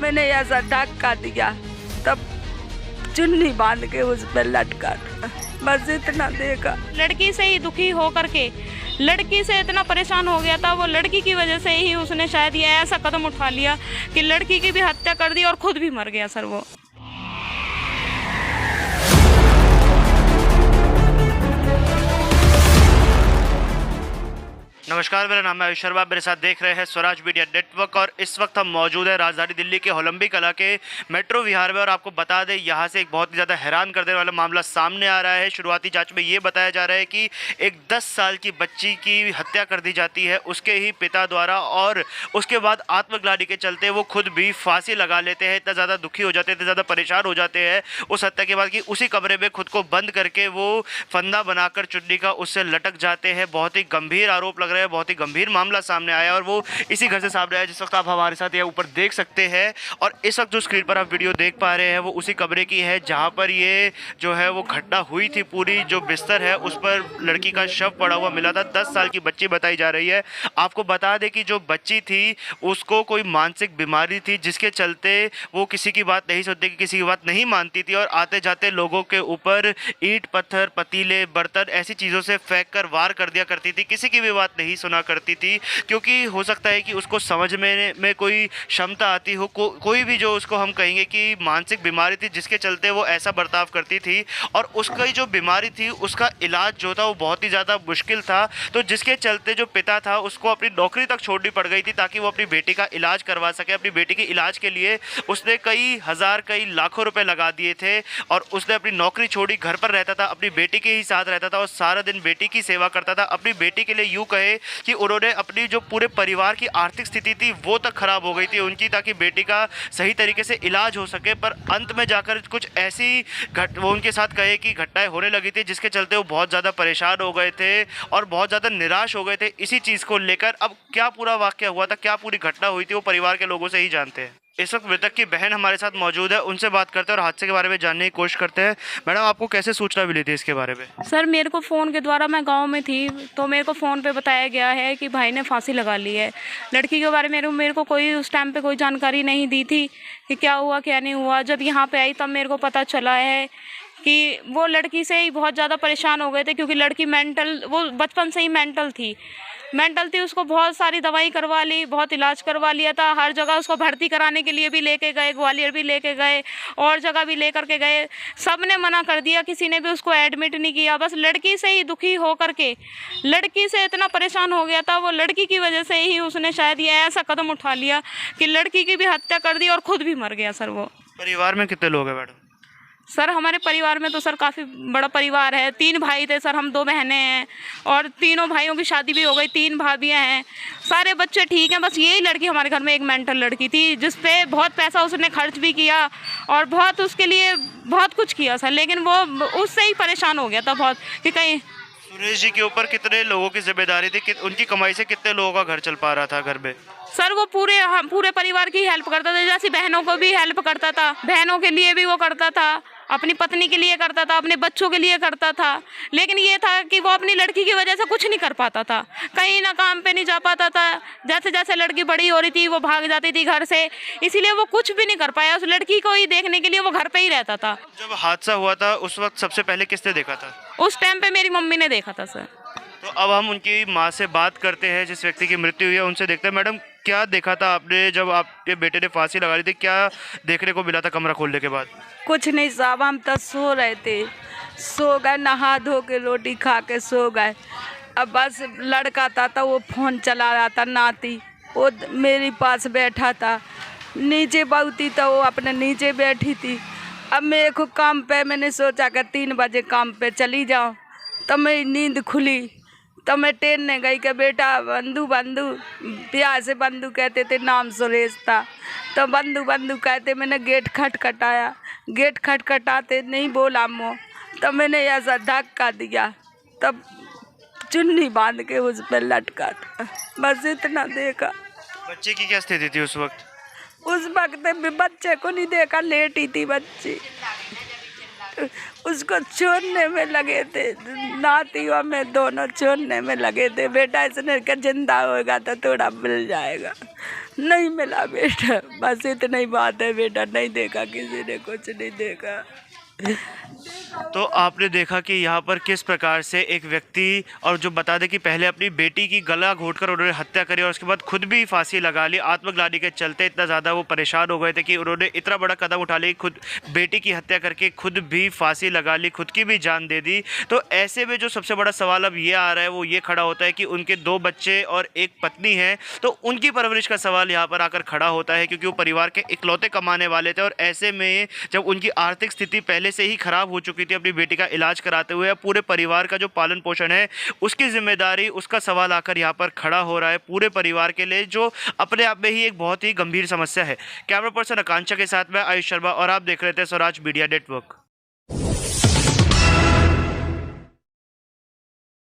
मैंने ऐसा धक्का दिया, तब चुन्नी बांध के उस पर लटका, बस इतना देखा। लड़की से ही दुखी हो करके, लड़की से इतना परेशान हो गया था, वो लड़की की वजह से ही उसने शायद ये ऐसा कदम उठा लिया कि लड़की की भी हत्या कर दी और खुद भी मर गया सर वो। नमस्कार, मेरा नाम है आयुष शर्मा, मेरे साथ देख रहे हैं स्वराज मीडिया नेटवर्क। और इस वक्त हम मौजूद हैं राजधानी दिल्ली के होलंबी कला के मेट्रो विहार में। और आपको बता दें, यहाँ से एक बहुत ही ज़्यादा हैरान कर देने वाला मामला सामने आ रहा है। शुरुआती जांच में ये बताया जा रहा है कि एक 10 साल की बच्ची की हत्या कर दी जाती है उसके ही पिता द्वारा, और उसके बाद आत्मग्लानि के चलते वो खुद भी फांसी लगा लेते हैं। इतना ज़्यादा दुखी हो जाते हैं, इतना ज़्यादा परेशान हो जाते हैं उस हत्या के बाद कि उसी कमरे में खुद को बंद करके वो फंदा बनाकर चुन्नी का उससे लटक जाते हैं। बहुत ही गंभीर आरोप लग रहा है, बहुत ही गंभीर मामला सामने आया और वो इसी घर से सामने आया जिस वक्त आप हमारे साथ ये ऊपर देख सकते हैं। और इस वक्त जो स्क्रीन पर आप वीडियो देख पा रहे हैं वो उसी कमरे की है जहां पर ये जो है वो घटना हुई थी। पूरी जो बिस्तर है उस पर लड़की का शव पड़ा हुआ मिला था। 10 साल की बच्ची बताई जा रही है। आपको बता दें कि जो बच्ची थी उसको कोई मानसिक बीमारी थी जिसके चलते वो किसी की बात नहीं सुनती, किसी की बात नहीं मानती थी और आते जाते लोगों के ऊपर ईंट पत्थर पतीले बर्तन ऐसी चीज़ों से फेंक कर वार कर दिया करती थी। किसी की भी बात नहीं सुना करती थी, क्योंकि हो सकता है कि उसको समझ में कोई क्षमता आती हो, कोई भी जो उसको हम कहेंगे कि मानसिक बीमारी थी जिसके चलते वो ऐसा बर्ताव करती थी। और उसकी जो बीमारी थी उसका इलाज जो था वो बहुत ही ज़्यादा मुश्किल था, तो जिसके चलते जो पिता था उसको अपनी नौकरी तक छोड़नी पड़ गई थी ताकि वो अपनी बेटी का इलाज करवा सके। अपनी बेटी के इलाज के लिए उसने कई हज़ार कई लाखों रुपए लगा दिए थे और उसने अपनी नौकरी छोड़ी, घर पर रहता था, अपनी बेटी के ही साथ रहता था और सारा दिन बेटी की सेवा करता था। अपनी बेटी के लिए यूँ कहे कि उन्होंने अपनी जो पूरे परिवार की आर्थिक स्थिति थी वो तक खराब हो गई थी उनकी, ताकि बेटी का सही तरीके से इलाज हो सके। पर अंत में जाकर कुछ ऐसी वो उनके साथ कहे कि घटनाएं होने लगी थी जिसके चलते वो बहुत ज़्यादा परेशान हो गए थे और बहुत ज़्यादा निराश हो गए थे इसी चीज़ को लेकर। अब क्या पूरा वाकया हुआ था, क्या पूरी घटना हुई थी, वो परिवार के लोगों से ही जानते हैं। इस वक्त मृतक की बहन हमारे साथ मौजूद है, उनसे बात करते हैं और हादसे के बारे में जानने की कोशिश करते हैं। मैडम, आपको कैसे सूचना मिली थी इसके बारे में? सर मेरे को फ़ोन के द्वारा, मैं गांव में थी तो मेरे को फ़ोन पे बताया गया है कि भाई ने फांसी लगा ली है। लड़की के बारे में मेरे को कोई उस टाइम पे कोई जानकारी नहीं दी थी कि क्या हुआ क्या नहीं हुआ। जब यहाँ पे आई तब मेरे को पता चला है कि वो लड़की से ही बहुत ज़्यादा परेशान हो गए थे, क्योंकि लड़की वो बचपन से ही मेंटल थी। उसको बहुत सारी दवाई करवा ली, बहुत इलाज करवा लिया था, हर जगह उसको भर्ती कराने के लिए भी लेके गए, ग्वालियर भी लेके गए और जगह भी लेकर के गए, सब ने मना कर दिया, किसी ने भी उसको एडमिट नहीं किया। बस लड़की से ही दुखी हो करके, लड़की से इतना परेशान हो गया था, वो लड़की की वजह से ही उसने शायद ये ऐसा कदम उठा लिया कि लड़की की भी हत्या कर दी और खुद भी मर गया सर वो। परिवार में कितने लोग हैं मैडम? सर हमारे परिवार में तो सर काफ़ी बड़ा परिवार है। 3 भाई थे सर, हम 2 बहनें हैं और तीनों भाइयों की शादी भी हो गई, 3 भाभियाँ हैं, सारे बच्चे ठीक हैं। बस यही लड़की हमारे घर में एक मेंटल लड़की थी जिस पे बहुत पैसा उसने खर्च भी किया और बहुत उसके लिए बहुत कुछ किया सर, लेकिन वो उससे ही परेशान हो गया था बहुत कि कहीं। सुरेश जी के ऊपर कितने लोगों की जिम्मेदारी थी, उनकी कमाई से कितने लोगों का घर चल पा रहा था घर में? सर वो पूरे परिवार की हेल्प करता था, जैसे बहनों को भी हेल्प करता था, बहनों के लिए भी वो करता था, अपनी पत्नी के लिए करता था, अपने बच्चों के लिए करता था। लेकिन ये था कि वो अपनी लड़की की वजह से कुछ नहीं कर पाता था, कहीं ना काम पे नहीं जा पाता था। जैसे जैसे लड़की बड़ी हो रही थी वो भाग जाती थी घर से, इसीलिए वो कुछ भी नहीं कर पाया। उस लड़की को ही देखने के लिए वो घर पे ही रहता था। जब हादसा हुआ था उस वक्त सबसे पहले किसने देखा था? उस टाइम पे मेरी मम्मी ने देखा था सर। तो अब हम उनकी माँ से बात करते हैं जिस व्यक्ति की मृत्यु हुई है, उनसे देखते हैं। मैडम, क्या देखा था आपने जब आपके बेटे ने फांसी लगा ली थी? क्या देखने को मिला था कमरा खोलने के बाद? कुछ नहीं साहब, हम तो सो रहे थे, सो गए, नहा धो के रोटी खा के सो गए। अब बस लड़का था तो वो फ़ोन चला रहा था, नाती वो मेरे पास बैठा था, नीचे बहुती तो वो अपने नीचे बैठी थी। अब मेरे को काम पे, मैंने सोचा कि 3 बजे काम पे चली जाऊँ, तो मेरी नींद खुली तो मैं टेरने गई कि बेटा बंधु प्यार से बंधु कहते थे, नाम सुरेश था, तो बंधु कहते। मैंने गेट खटखटाया, गेट खटखटाते नहीं बोला मो, तो मैंने ऐसा धक्का दिया, तब चुन्नी बांध के उस पर लटका, बस इतना देखा। बच्चे की क्या स्थिति थी उस वक्त? उस वक्त भी बच्चे को नहीं देखा, लेटी थी बच्ची, उसको छोड़ने में लगे थे, नातियों में दोनों छोड़ने में लगे थे। बेटा इसने का जिंदा होगा तो थोड़ा मिल जाएगा, नहीं मिला बेटा, बस इतनी बात है बेटा, नहीं देखा किसी ने, कुछ नहीं देखा। तो आपने देखा कि यहाँ पर किस प्रकार से एक व्यक्ति, और जो बता दें कि पहले अपनी बेटी की गला घोंटकर उन्होंने हत्या करी और उसके बाद खुद भी फांसी लगा ली। आत्मग्लानि के चलते इतना ज़्यादा वो परेशान हो गए थे कि उन्होंने इतना बड़ा कदम उठा लिया, खुद बेटी की हत्या करके खुद भी फांसी लगा ली, खुद की भी जान दे दी। तो ऐसे में जो सबसे बड़ा सवाल अब ये आ रहा है वो ये खड़ा होता है कि उनके 2 बच्चे और एक पत्नी है, तो उनकी परवरिश का सवाल यहाँ पर आकर खड़ा होता है, क्योंकि वो परिवार के इकलौते कमाने वाले थे। और ऐसे में जब उनकी आर्थिक स्थिति पहले से ही खराब हो चुकी थी अपनी बेटी का इलाज कराते हुए, पूरे परिवार का जो पालन पोषण है उसकी जिम्मेदारी, उसका सवाल आकर यहाँ पर खड़ा हो रहा है पूरे परिवार के लिए, जो अपने आप में ही एक बहुत ही गंभीर समस्या है। कैमरा पर्सन आकांक्षा के साथ में आयुष शर्मा और आप देख रहे थे स्वराज मीडिया नेटवर्क।